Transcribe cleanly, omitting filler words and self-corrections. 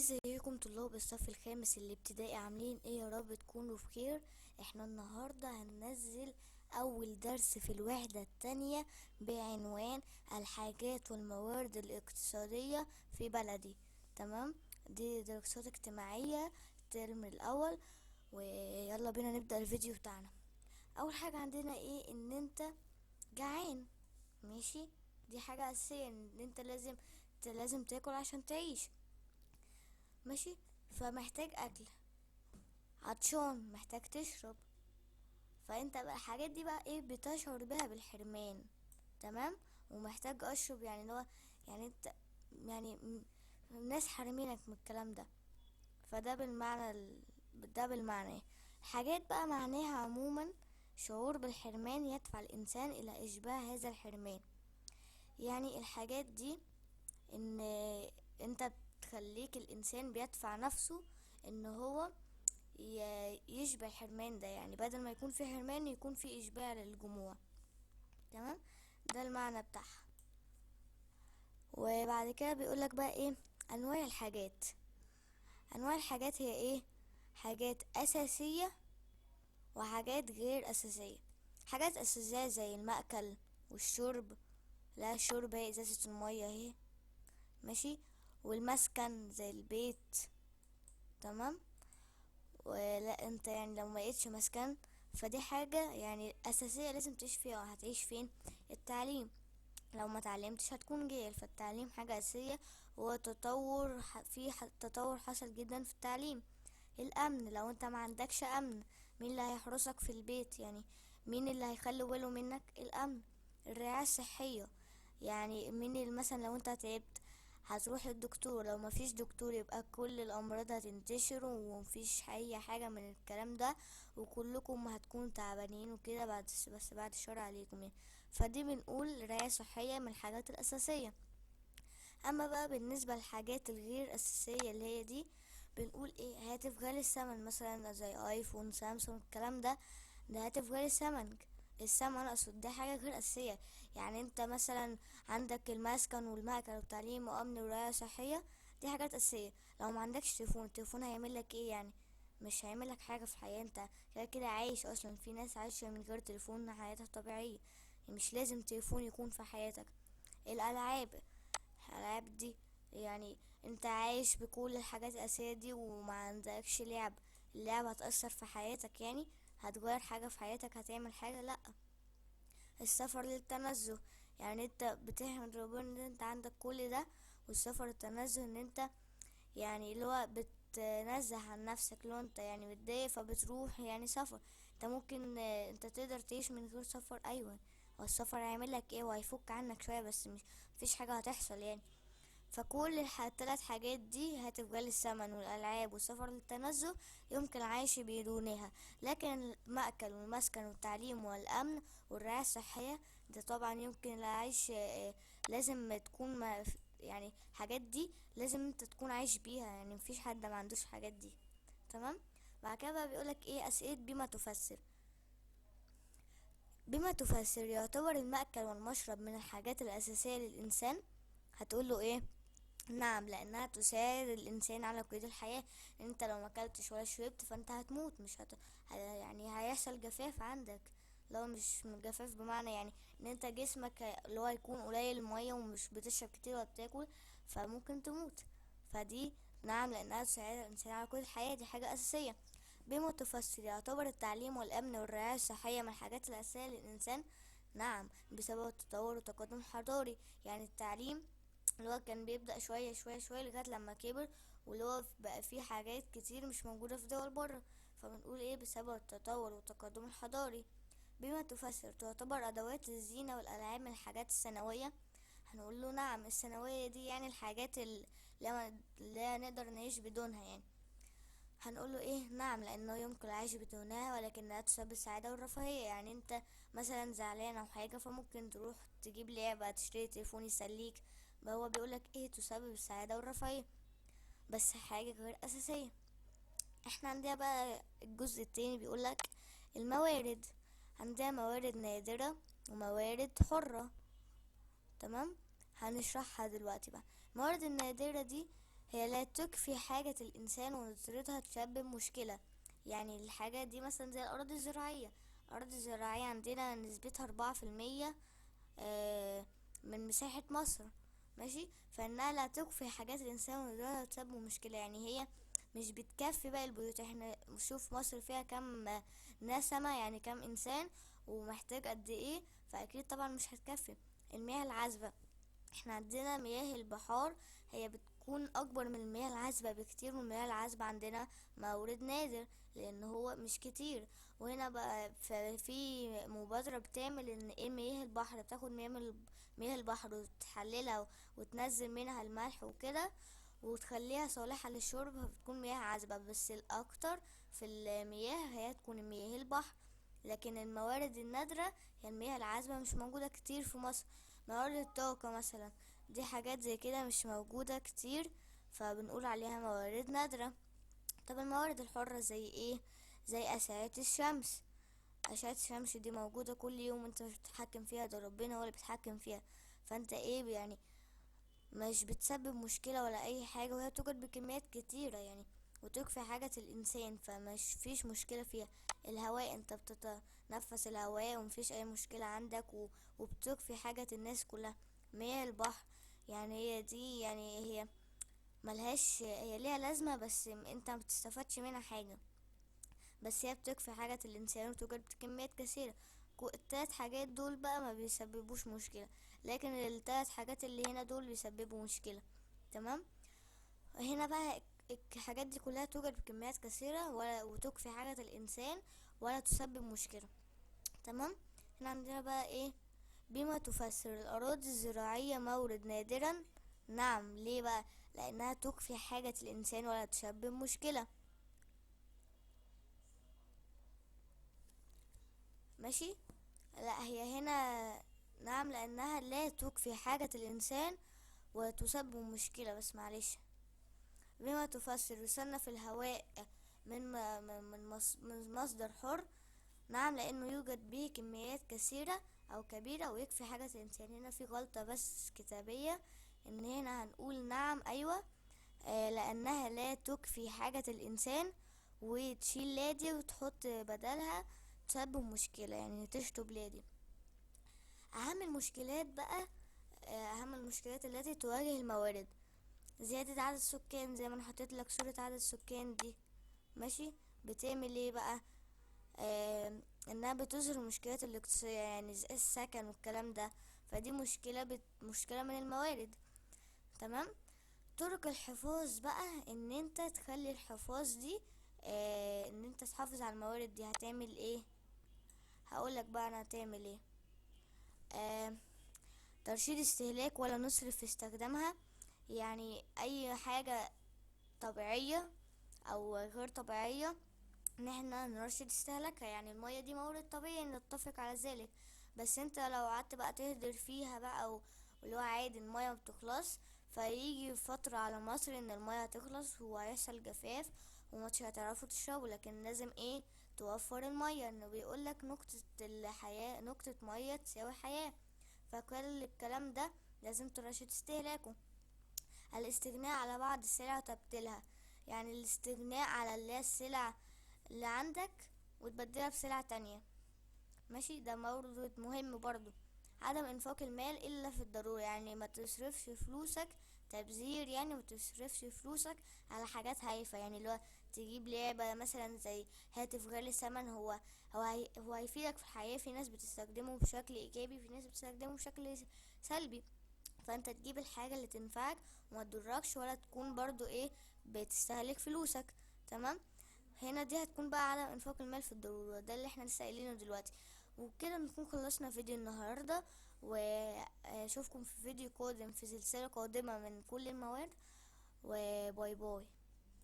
ازيكم طلاب الصف الخامس الابتدائي؟ عاملين ايه؟ يا رب تكونوا بخير. احنا النهاردة هننزل اول درس في الوحدة التانية بعنوان الحاجات والموارد الاقتصادية في بلدي. تمام، دي دراسات اجتماعية الترم الاول. ويلا بينا نبدأ الفيديو بتاعنا. اول حاجة عندنا ايه؟ ان انت جعان. ماشي، دي حاجة اساسية ان انت لازم تاكل عشان تعيش. ماشي، فمحتاج اكل. عطشان، محتاج تشرب. فانت بقى الحاجات دي بقى ايه؟ بتشعر بها بالحرمان. تمام، ومحتاج اشرب، يعني لو يعني انت يعني الناس حارمينك من الكلام ده. فده ده بالمعنى. الحاجات بقى معناها عموما شعور بالحرمان يدفع الانسان الى اشباع هذا الحرمان. يعني الحاجات دي ان انت بتخليك الانسان بيدفع نفسه ان هو يشبع الحرمان ده، يعني بدل ما يكون في حرمان يكون في اشباع للجموع. تمام، ده المعنى بتاعها. وبعد كده بيقولك بقى ايه؟ انواع الحاجات. انواع الحاجات هي ايه؟ حاجات اساسية وحاجات غير اساسية. حاجات اساسية زي المأكل والشرب. لا، الشرب هي ازازة المية اهي. ماشي، والمسكن زي البيت. تمام، ولا انت يعني لو ما لقيتش مسكن فدي حاجة يعني أساسية لازم تعيش فيها. وهتعيش فين؟ التعليم. لو ما تعلمتش هتكون جاهل، فالتعليم حاجة أساسية. وتطور تطور حصل جدا في التعليم. الأمن، لو انت ما عندكش أمن مين اللي هيحرسك في البيت؟ يعني مين اللي هيخلي باله منك؟ الأمن. الرعاية الصحية، يعني مين اللي مثلا لو انت تعبت هتروح للدكتور، لو مفيش دكتور يبقى كل الامراض هتنتشر ومفيش اي حاجة من الكلام ده، وكلكم هتكونوا تعبانين وكده بس بعد الشر عليكم يعني. فدي بنقول رعاية صحية من الحاجات الأساسية. اما بقى بالنسبة للحاجات الغير أساسية اللي هي دي، بنقول ايه؟ هاتف غالي الثمن مثلا زي ايفون سامسونج الكلام ده. ده هاتف غالي الثمن اقصد، ده حاجة غير أساسية. يعني انت مثلا عندك المسكن والمأكل والتعليم وأمن ورعاية صحية، دي حاجات أساسية. لو ما عندكش تليفون، التليفون هيعمل لك ايه يعني؟ مش هيعمل لك حاجة في الحياة. انت كده كده عايش اصلا. في ناس عايشة من غير تليفون حياتها طبيعية، يعني مش لازم تليفون يكون في حياتك. الألعاب دي يعني انت عايش بكل الحاجات الأساسية دي وما عندكش لعب. اللعب هتأثر في حياتك؟ يعني هتغير حاجة في حياتك؟ هتعمل حاجة؟ لأ. السفر للتنزه، يعني انت بتحمد ربنا ان انت عندك كل ده. والسفر التنزه ان انت يعني اللي هو بتنزه عن نفسك، اللي هو انت يعني متضايق فبتروح يعني سفر. انت ممكن انت تقدر تعيش من غير سفر؟ ايوه. والسفر هيعمل لك ايه؟ وهيفك عنك شويه بس مش مفيش حاجه هتحصل يعني. فكل الثلاث حاجات دي هتبقى للثمن والألعاب والسفر للتنزه يمكن العيش بدونها. لكن المأكل والمسكن والتعليم والأمن والرعاية الصحية ده طبعا يمكن العيش. لازم تكون يعني الحاجات دي لازم انت تكون عايش بيها، يعني مفيش حد ما عندوش الحاجات دي. تمام. بعد كده بقى بيقولك ايه؟ أسئلة بما تفسر. بما تفسر يعتبر المأكل والمشرب من الحاجات الأساسية للإنسان؟ هتقوله ايه؟ نعم، لانها تساعد الانسان على قيد الحياة. انت لو ما اكلتش ولا شربت فانت هتموت. مش يعني هيحصل جفاف عندك. لو مش جفاف بمعنى يعني ان انت جسمك اللي هو هيكون قليل المية ومش بتشرب كتير ولا بتاكل، فممكن تموت. فدي نعم لانها تساعد الانسان على قيد الحياة، دي حاجة اساسية. بما تفسر يعتبر التعليم والامن والرعاية الصحية من الحاجات الاساسية للانسان؟ نعم، بسبب التطور والتقدم الحضاري. يعني التعليم اللي هو كان بيبدأ شوية شوية شوية لغاية لما كبر، واللي هو بقى فيه حاجات كتير مش موجودة في دول بره. فبنقول ايه؟ بسبب التطور والتقدم الحضاري. بما تفسر تعتبر أدوات الزينة والألعاب من الحاجات الثانوية؟ هنقول له نعم، الثانوية دي يعني الحاجات اللي لا نقدر نعيش بدونها يعني. هنقوله ايه؟ نعم، لانه يمكن العيش بدونها ولكنها تسبب السعادة والرفاهية. يعني انت مثلا زعلان او حاجة فممكن تروح تجيب لعبة، تشتري تليفون يسليك. هو بيقولك ايه؟ تسبب السعادة والرفاهية، بس حاجة غير اساسية. احنا عندنا بقى الجزء التاني بيقولك الموارد. عندنا موارد نادرة وموارد حرة. تمام، هنشرحها دلوقتي بقى. الموارد النادرة دي هي لا تكفي حاجة الإنسان وندرتها تسبب مشكلة. يعني الحاجات دي مثلا زي الأراضي الزراعية. الأراضي الزراعية عندنا نسبتها 4% من مساحة مصر. ماشي، فإنها لا تكفي حاجات الإنسان وندرتها تسبب مشكلة. يعني هي مش بتكفي باقي البيوت. احنا شوف مصر فيها كم نسمة، يعني كم إنسان ومحتاج قد ايه، فأكيد طبعا مش هتكفي. المياه العذبة، احنا عندنا مياه البحار هي بتكون اكبر من المياه العذبة بكتير، والمياه العذبة عندنا مورد نادر لان هو مش كتير. وهنا بقى في مبادرة بتعمل ان ايه مياه البحر، بتاخد مياه البحر وتحللها وتنزل منها الملح وكده وتخليها صالحة للشرب، فبتكون مياه عذبة. بس الاكتر في المياه هي تكون مياه البحر. لكن الموارد النادرة هي المياه العذبة مش موجودة كتير في مصر. موارد الطاقة مثلا، دي حاجات زي كده مش موجودة كتير، فبنقول عليها موارد نادرة. طب الموارد الحرة زي ايه؟ زي أشعة الشمس. أشعة الشمس دي موجودة كل يوم، انت مش بتتحكم فيها، ده ربنا هو اللي بيتحكم فيها. فانت ايه يعني مش بتسبب مشكلة ولا اي حاجة، وهي توجد بكميات كتيرة يعني وتكفي حاجة الانسان، فمش فيش مشكلة فيها. الهواء انت بتتنفس الهواء ومفيش اي مشكلة عندك وبتكفي حاجة الناس كلها. مياه البحر، يعني هي دي يعني هي ملهاش، هي ليها لازمة بس انت ما بتستفادش منها حاجة، بس هي بتكفي حاجة الانسان وتوجد بكميات كثيرة. التلات حاجات دول بقى ما بيسببوش مشكلة، لكن التلات حاجات اللي هنا دول بيسببوا مشكلة. تمام. هنا بقى الحاجات دي كلها توجد بكميات كثيرة وتكفي حاجة الإنسان ولا تسبب مشكلة. تمام. هنا عندنا بقى ايه؟ بما تفسر الأراضي الزراعية مورد نادرا؟ نعم، ليه بقى؟ لأنها تكفي حاجة الإنسان ولا تسبب مشكلة. ماشي. لا، هي هنا نعم لأنها لا تكفي حاجة الإنسان وتسبب مشكلة. بس معلش، بما تفسر يصنف الهواء من مصدر حر؟ نعم لأنه يوجد به كميات كثيرة أو كبيرة ويكفي حاجة الإنسان. هنا في غلطة بس كتابية، إن هنا هنقول نعم أيوة لأنها لا تكفي حاجة الإنسان، وتشيل لا دي وتحط بدلها تسبب مشكلة، يعني تشطب لا دي. أهم المشكلات بقى، أهم المشكلات التي تواجه الموارد: زيادة عدد السكان، زي ما انا حطيت لك صورة عدد السكان دي. ماشي. بتعمل ايه بقى؟ انها بتظهر مشكلات الاقتصادية، يعني زي السكن والكلام ده، فدي مشكلة من الموارد. تمام. طرق الحفاظ بقى، ان انت تخلي الحفاظ دي ان انت تحافظ على الموارد دي، هتعمل ايه؟ هقولك بقى انا هتعمل ايه. آه ترشيد استهلاك ولا نسرف في استخدامها. يعني اي حاجة طبيعية او غير طبيعية ان احنا نرشد استهلاكها. يعني المية دي مورد طبيعي، نتفق على ذلك. بس انت لو قعدت بقى تهدر فيها بقى واللي هو عادي المية مبتخلص، فيجي فترة على مصر ان المية هتخلص وهيحصل جفاف ومش هتعرفوا تشربوا. لكن لازم ايه؟ توفر المية، انه بيقولك نقطة الحياة، نقطة مية تساوي حياة. فكل الكلام ده لازم ترشد استهلاكه. الاستغناء على بعض السلع وتبديلها، يعني الاستغناء على اللي هي السلع اللي عندك وتبدلها بسلع تانية. ماشي، ده مورد مهم برضو. عدم انفاق المال الا في الضرورة، يعني ما تصرفش فلوسك تبذير، يعني ما تصرفش فلوسك على حاجات هايفة. يعني اللي هو تجيب لعبة مثلا زي هاتف غالي الثمن، هو هيفيدك في الحياة. في ناس بتستخدمه بشكل ايجابي، في ناس بتستخدمه بشكل سلبي. فانت تجيب الحاجة اللي تنفعك وما تضركش ولا تكون برضو ايه بتستهلك فلوسك. تمام. هنا دي هتكون بقى على انفاق المال في الضرورة، ده اللي احنا لسه قايلينه دلوقتي. وبكده نكون خلصنا فيديو النهاردة، واشوفكم في فيديو قادم في سلسلة قادمة من كل المواد، وباي باي.